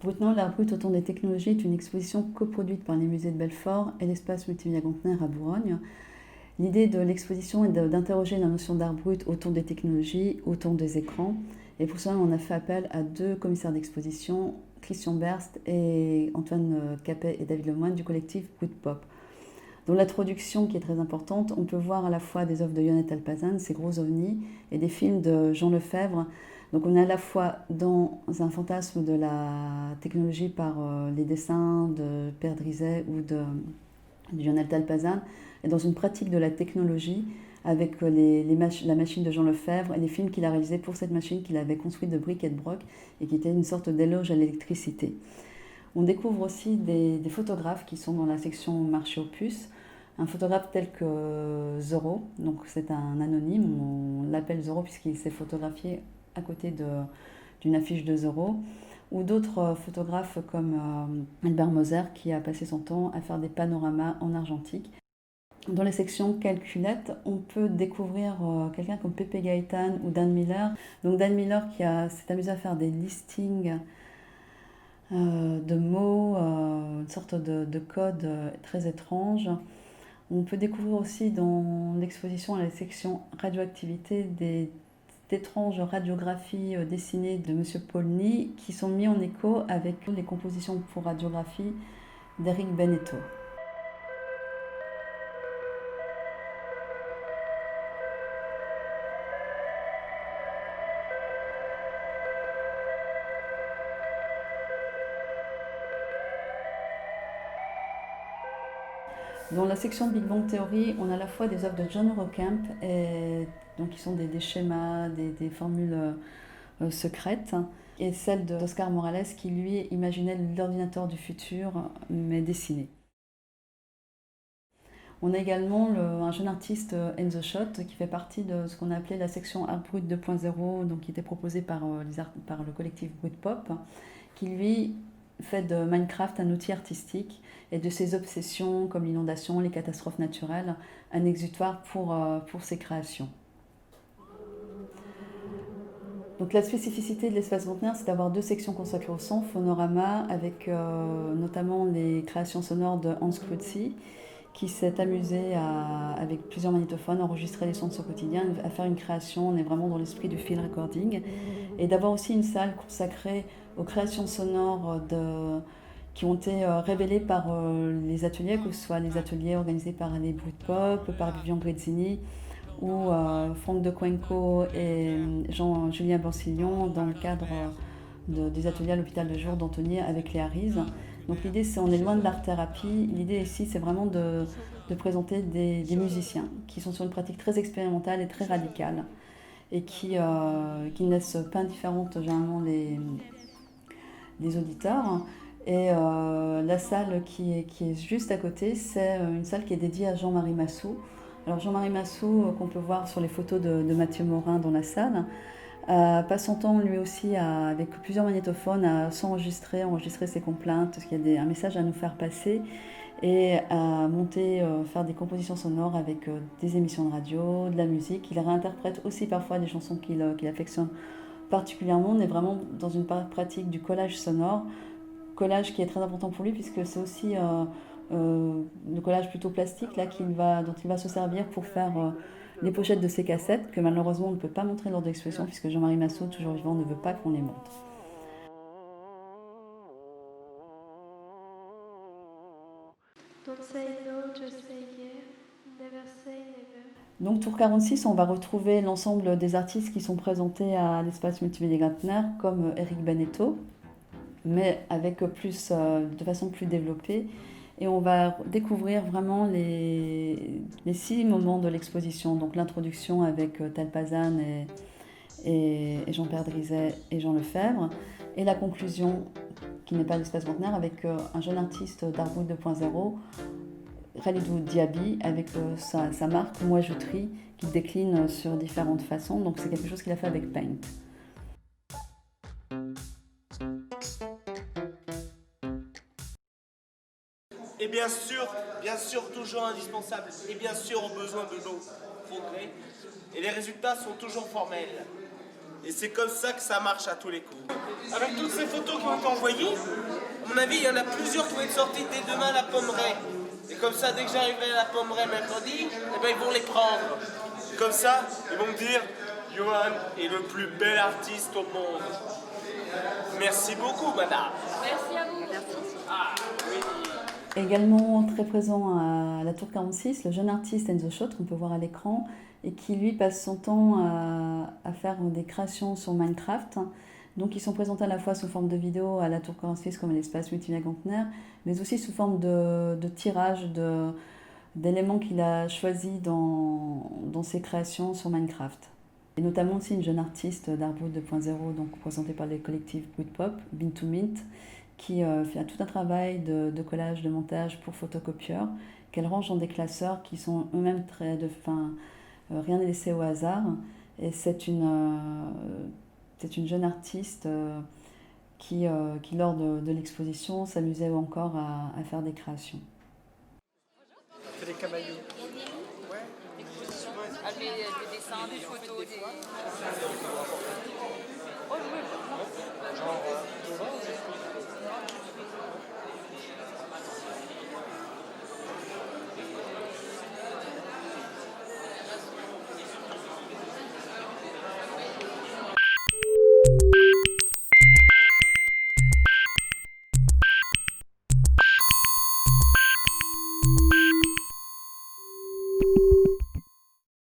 Brut-Noir, l'art brut autour des technologies est une exposition coproduite par les musées de Belfort et l'espace multimédia Conteneur à Bourgogne. L'idée de l'exposition est d'interroger la notion d'art brut autour des technologies, autour des écrans. Et pour cela, on a fait appel à deux commissaires d'exposition, Christian Berst et Antoine Capet et David Lemoine du collectif Brut Pop. Dans l'introduction qui est très importante, on peut voir à la fois des œuvres de Lionel Talpazan, ces gros ovnis, et des films de Jean Lefebvre. Donc on est à la fois dans un fantasme de la technologie par les dessins de Père Drizet ou de Lionel Talpazan, et dans une pratique de la technologie avec la machine de Jean Lefebvre et les films qu'il a réalisés pour cette machine qu'il avait construite de briques et de broc et qui était une sorte d'éloge à l'électricité. On découvre aussi des photographes qui sont dans la section marché aux puces. Un photographe tel que Zorro, donc c'est un anonyme, on l'appelle Zorro puisqu'il s'est photographié à côté d'une affiche de Zorro, ou d'autres photographes comme Albert Moser qui a passé son temps à faire des panoramas en argentique. Dans les sections calculettes, on peut découvrir quelqu'un comme Pepe Gaëtan ou Dan Miller. Donc Dan Miller qui s'est amusé à faire des listings de mots, une sorte de code très étrange. On peut découvrir aussi dans l'exposition à la section radioactivité d'étranges radiographies dessinées de M. Paulny qui sont mis en écho avec les compositions pour radiographie d'Eric Beneteau. Dans la section Big Bang Theory, on a à la fois des œuvres de John Eurocamp, donc qui sont des schémas, des formules secrètes, et celle d'Oscar Morales qui lui imaginait l'ordinateur du futur, mais dessiné. On a également un jeune artiste, Enzo Schott, qui fait partie de ce qu'on a appelé la section Art Brut 2.0, donc qui était proposée par le collectif Brut Pop, qui lui fait de Minecraft un outil artistique et de ses obsessions comme l'inondation, les catastrophes naturelles, un exutoire pour ses créations. Donc la spécificité de l'espace conteneur, c'est d'avoir deux sections consacrées au son, Phonorama, avec notamment les créations sonores de Hans Klutzy, qui s'est amusé avec plusieurs magnétophones, enregistrer les sons de son quotidien, à faire une création. On est vraiment dans l'esprit du field recording. Et d'avoir aussi une salle consacrée aux créations sonores qui ont été révélées par les ateliers, que ce soit les ateliers organisés par les Brut Pop, par Vivian Grezzini, ou Franck de Cuenco et Julien Bancillon dans le cadre des ateliers à l'hôpital de jour d'Antony avec les Harris. Donc l'idée, on est loin de l'art-thérapie. L'idée ici, c'est vraiment de présenter des musiciens qui sont sur une pratique très expérimentale et très radicale et qui ne laissent pas indifférentes généralement les auditeurs. Et la salle qui est juste à côté, c'est une salle qui est dédiée à Jean-Marie Massou. Alors Jean-Marie Massou, qu'on peut voir sur les photos de Mathieu Morin dans la salle, passe son temps lui aussi avec plusieurs magnétophones à s'enregistrer, enregistrer ses complaintes, parce qu'il y a un message à nous faire passer, et à monter, faire des compositions sonores avec des émissions de radio, de la musique. Il réinterprète aussi parfois des chansons qu'il affectionne particulièrement. On est vraiment dans une pratique du collage sonore, collage qui est très important pour lui puisque c'est aussi le collage plutôt plastique là, dont il va se servir pour faire les pochettes de ses cassettes que malheureusement on ne peut pas montrer lors de l'exposition puisque Jean-Marie Massot, toujours vivant, ne veut pas qu'on les montre. Don't say no, just say yeah. Never say never. Donc Tour 46, on va retrouver l'ensemble des artistes qui sont présentés à l'espace multimédia Gantner comme Eric Beneteau, mais avec de façon plus développée. Et on va découvrir vraiment les 6 moments de l'exposition. Donc l'introduction avec Talpazan et Jean-Pierre Drizet et Jean Lefebvre. Et la conclusion, qui n'est pas l'espace conteneur, avec un jeune artiste d'Art Brut 2.0, Khalidou Diaby, avec sa marque Moi Je Trie, qui décline sur différentes façons. Donc c'est quelque chose qu'il a fait avec Paint. Et bien sûr, toujours indispensable. Et bien sûr, ont besoin de nos progrès. Et les résultats sont toujours formels. Et c'est comme ça que ça marche à tous les coups. Avec toutes ces photos qui ont été envoyées, à mon avis, il y en a plusieurs qui vont être sorties dès demain à la Pommeraye. Et comme ça, dès que j'arriverai à la Pommeraye mercredi, eh ben, ils vont les prendre. Comme ça, ils vont me dire, Johan est le plus bel artiste au monde. Merci beaucoup, madame. Merci à vous. Merci. Ah, oui. Également très présent à la Tour 46, le jeune artiste Enzo Schott, qu'on peut voir à l'écran, et qui lui passe son temps à faire des créations sur Minecraft. Donc ils sont présentés à la fois sous forme de vidéo à la Tour 46 comme à l'espace multimédia Gantner, mais aussi sous forme de tirages d'éléments qu'il a choisis dans ses créations sur Minecraft. Et notamment aussi une jeune artiste d'Art Brut 2.0, donc présentée par le collectif Britpop, Bean2Mint, qui fait tout un travail de collage, de montage pour photocopieur, qu'elle range dans des classeurs qui sont eux-mêmes rien n'est laissé au hasard. Et c'est une jeune artiste qui lors de l'exposition, s'amusait encore à faire des créations. C'est des cabayous. Des dessins, des photos, des...